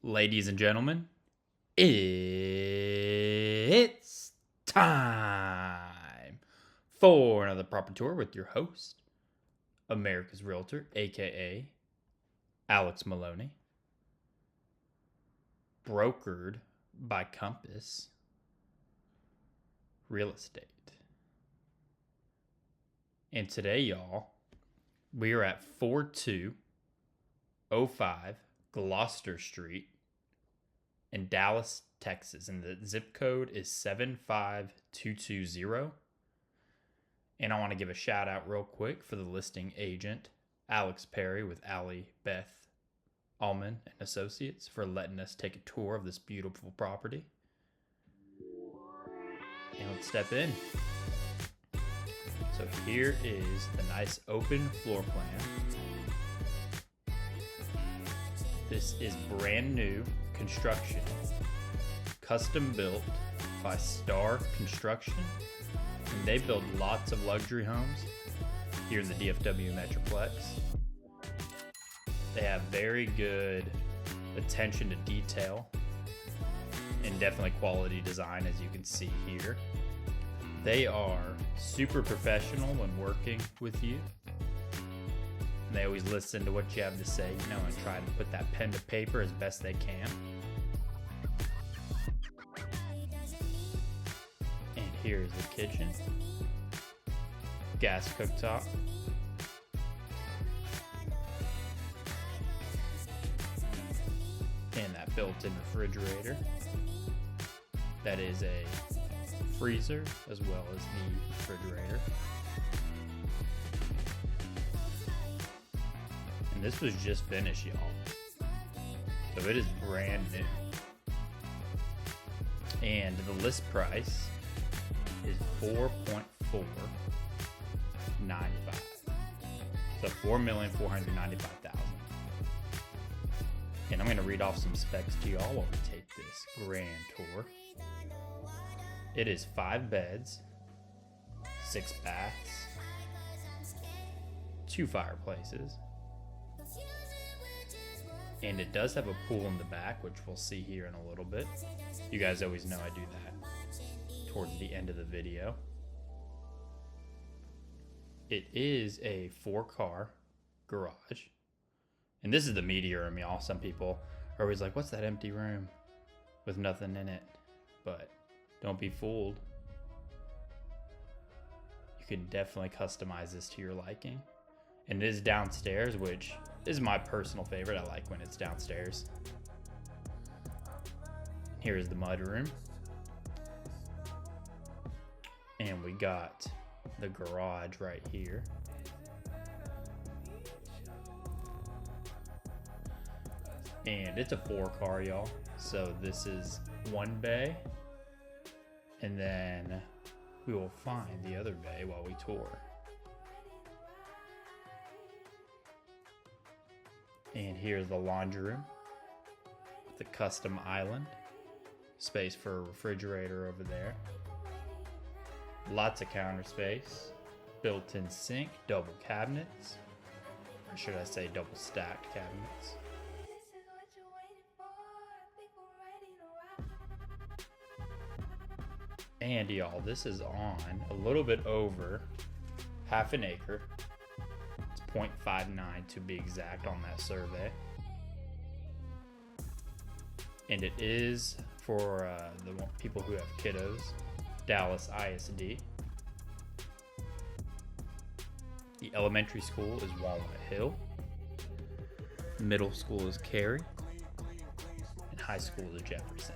Ladies and gentlemen, it's time for another proper tour with your host, America's Realtor, aka Alex Maloney, brokered by Compass Real Estate. And today, y'all, we are at 4205 Gloucester Street in Dallas, Texas, and the zip code is 75220. And I want to give a shout out real quick for the listing agent, Alex Perry with Allie Beth Allman and Associates, for letting us take a tour of this beautiful property. And let's step in. So here is the nice open floor plan. This is brand new construction, custom built by Starr Construction, and they build lots of luxury homes here in the DFW Metroplex. They have very good attention to detail and definitely quality design, as you can see here. They are super professional when working with you. And they always listen to what you have to say, and try to put that pen to paper as best they can. And here's the kitchen. Gas cooktop. And that built-in refrigerator. That is a freezer as well as the refrigerator. And this was just finished, y'all. So it is brand new. And the list price is $4.495. So $4,495,000. And I'm going to read off some specs to y'all while we take this grand tour. It is 5 beds, 6 baths, 2 fireplaces. And it does have a pool in the back, which we'll see here in a little bit. You guys always know I do that towards the end of the video. It is a 4-car garage. And this is the media room, y'all. Some people are always like, what's that empty room with nothing in it? But don't be fooled. You can definitely customize this to your liking. And it is downstairs, which is my personal favorite. I like when it's downstairs. Here is the mud room. And we got the garage right here. And it's a 4-car, y'all. So this is 1 bay. And then we will find the other bay while we tour. And here's the laundry room with the custom island. Space for a refrigerator over there. Lots of counter space. Built-in sink, double cabinets. Or should I say double stacked cabinets. And y'all, this is on a little bit over half an acre. It's 0.59 to be exact on that survey. And it is for the people who have kiddos, Dallas ISD. The elementary school is Walnut Hill. Middle school is Cary. And high school is Jefferson.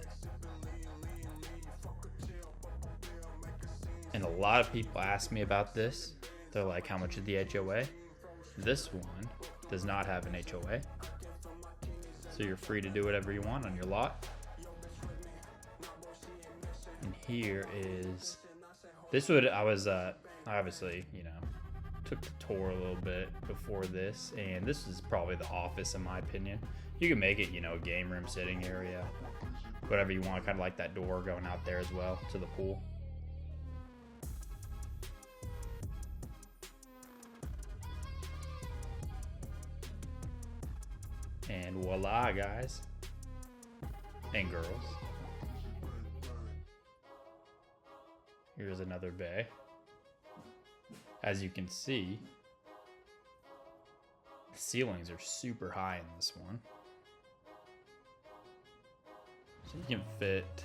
And a lot of people ask me about this. They're like, how much is the HOA? This one does not have an HOA. So you're free to do whatever you want on your lot. And here is, I obviously, took the tour a little bit before this. And this is probably the office in my opinion. You can make it, a game room, sitting area, whatever you want. Kind of like that door going out there as well to the pool. And voila, guys. and girls. Here's another bay. As you can see, the ceilings are super high in this one. So you can fit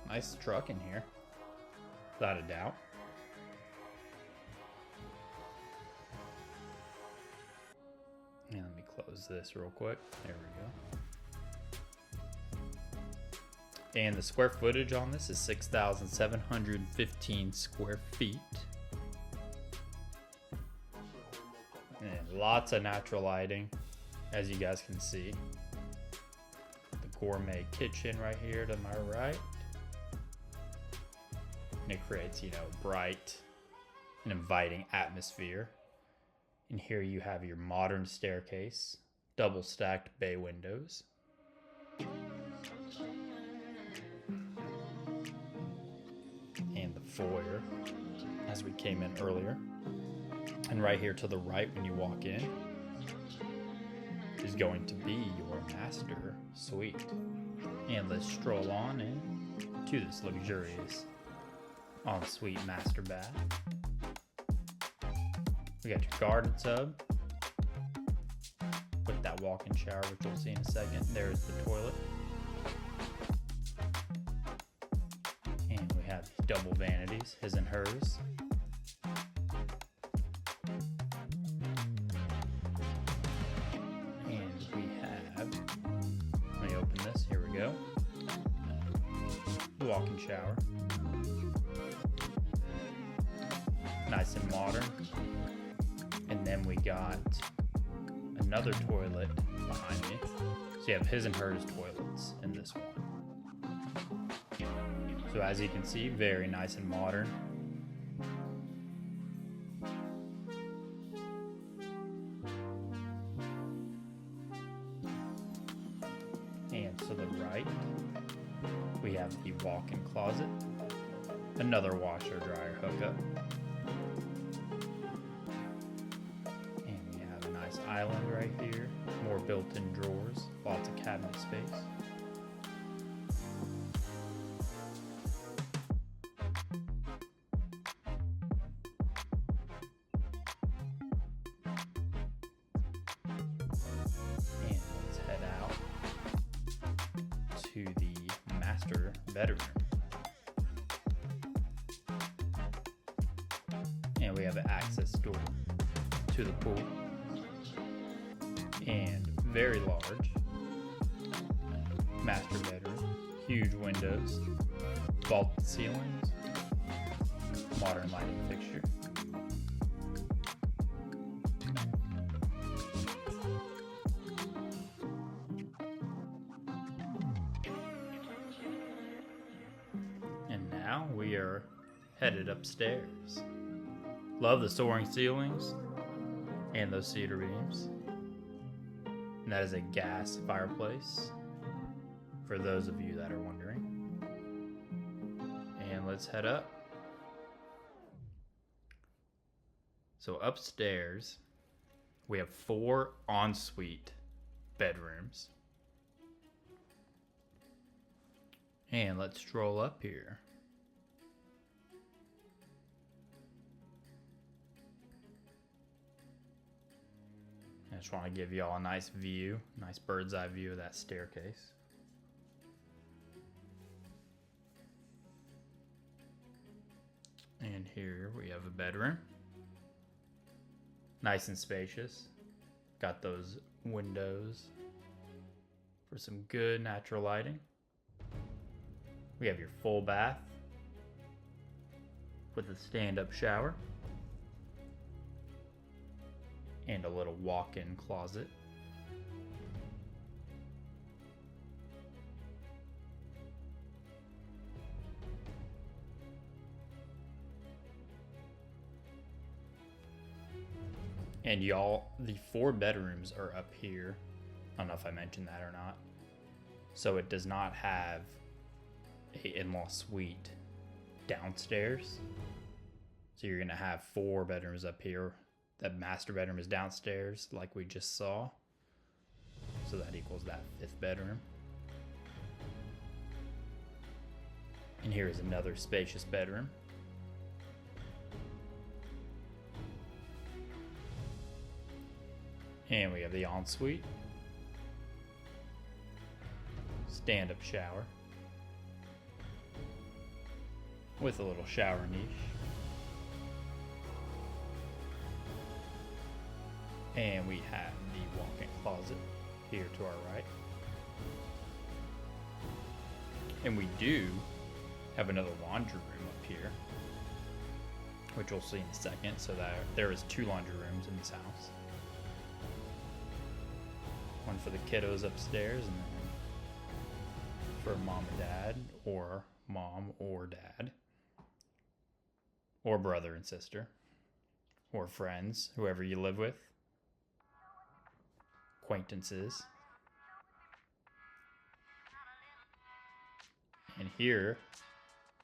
a nice truck in here, without a doubt. And let me close this real quick. There we go. And the square footage on this is 6,715 square feet. And lots of natural lighting, as you guys can see. The gourmet kitchen right here to my right. And it creates, bright and inviting atmosphere. And here you have your modern staircase, double stacked bay windows. And the foyer, as we came in earlier. And right here to the right when you walk in is going to be your master suite. And let's stroll on in to this luxurious ensuite master bath. We got your garden tub with that walk-in shower, which we'll see in a second. There's the toilet. And we have double vanities, his and hers. And we have, let me open this, here we go. The walk-in shower. Nice and modern. And then we got another toilet behind me. So you have his and hers toilets in this one. So as you can see, very nice and modern. And to the right, we have the walk-in closet. Another washer dryer hookup. Island right here, more built-in drawers, lots of cabinet space. And let's head out to the master bedroom. And we have an access door to the pool. And very large master bedroom, huge windows, vaulted ceilings, modern lighting fixture. And now we are headed upstairs. Love the soaring ceilings and those cedar beams. And that is a gas fireplace, for those of you that are wondering. And let's head up. So upstairs, we have 4 ensuite bedrooms. And let's stroll up here. I just want to give you all a nice view, nice bird's eye view of that staircase. And here we have a bedroom. Nice and spacious. Got those windows for some good natural lighting. We have your full bath with a stand-up shower. And a little walk-in closet. And y'all, the 4 bedrooms are up here. I don't know if I mentioned that or not. So it does not have a in-law suite downstairs. So you're gonna have 4 bedrooms up here. That master bedroom is downstairs, like we just saw. So that equals that 5th bedroom. And here is another spacious bedroom. And we have the ensuite. Stand-up shower. With a little shower niche. And we have the walk-in closet here to our right. And we do have another laundry room up here, which we'll see in a second. So that there is 2 laundry rooms in this house. One for the kiddos upstairs, and then for mom and dad, or mom or dad, or brother and sister, or friends, whoever you live with, acquaintances. And here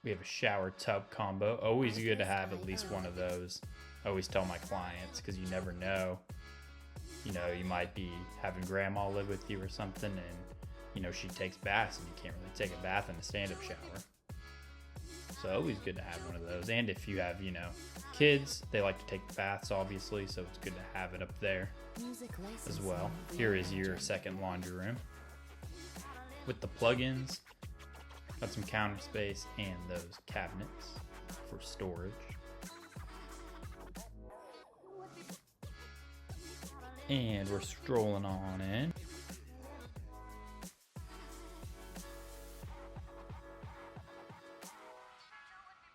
we have a shower tub combo. Always good to have at least one of those. I always tell my clients, because you never know. You know, you might be having grandma live with you or something, and you know, she takes baths and you can't really take a bath in a stand-up shower. So always good to have one of those. And if you have, you know, kids, they like to take baths, obviously, so it's good to have it up there as well. Here is your second laundry room with the plugins. Got some counter space and those cabinets for storage. And we're strolling on in.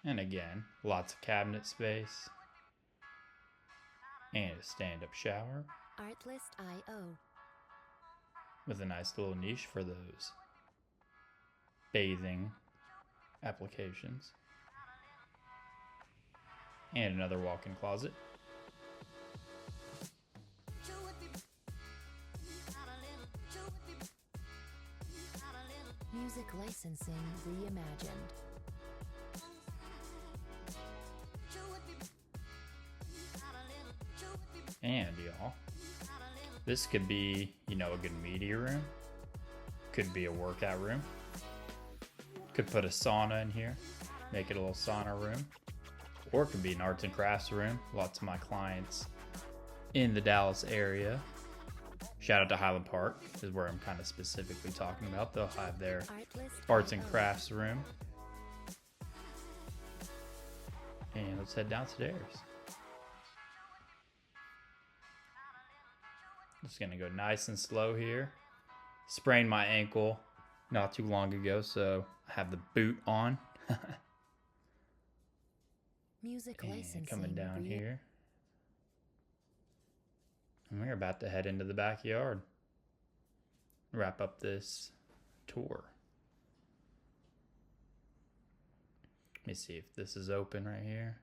And again, lots of cabinet space. And a stand-up shower. Artlist.io. With a nice little niche for those bathing applications. And another walk-in closet. Music licensing reimagined. And y'all, this could be, you know, a good media room. Could be a workout room. Could put a sauna in here, make it a little sauna room. Or it could be an arts and crafts room. Lots of my clients in the Dallas area. Shout out to Highland Park is where I'm kind of specifically talking about. They'll have their arts and crafts room. And let's head downstairs. Just gonna go nice and slow here. Sprained my ankle not too long ago, so I have the boot on. Music licensing. And coming down here. And we're about to head into the backyard. Wrap up this tour. Let me see if this is open right here.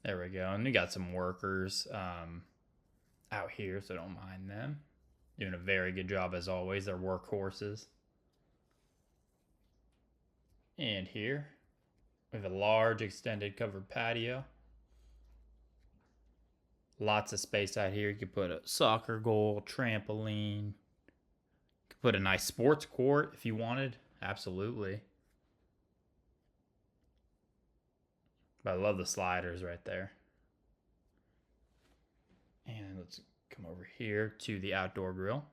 There we go. And we got some workers out here, so don't mind them. Doing a very good job as always. They're workhorses. And here we have a large extended covered patio. Lots of space out here. You could put a soccer goal, trampoline. You could put a nice sports court if you wanted. Absolutely. But I love the sliders right there. And let's come over here to the outdoor grill,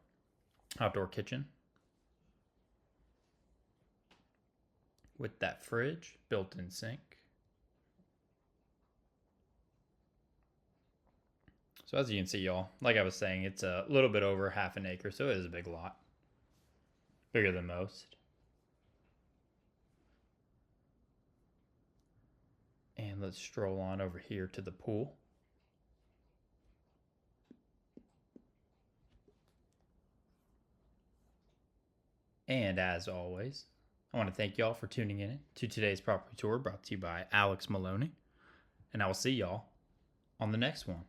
outdoor kitchen. With that fridge, built-in sink. So as you can see, y'all, like I was saying, it's a little bit over half an acre, so it is a big lot. Bigger than most. And let's stroll on over here to the pool. And as always, I want to thank y'all for tuning in to today's property tour brought to you by Alex Maloney. And I will see y'all on the next one.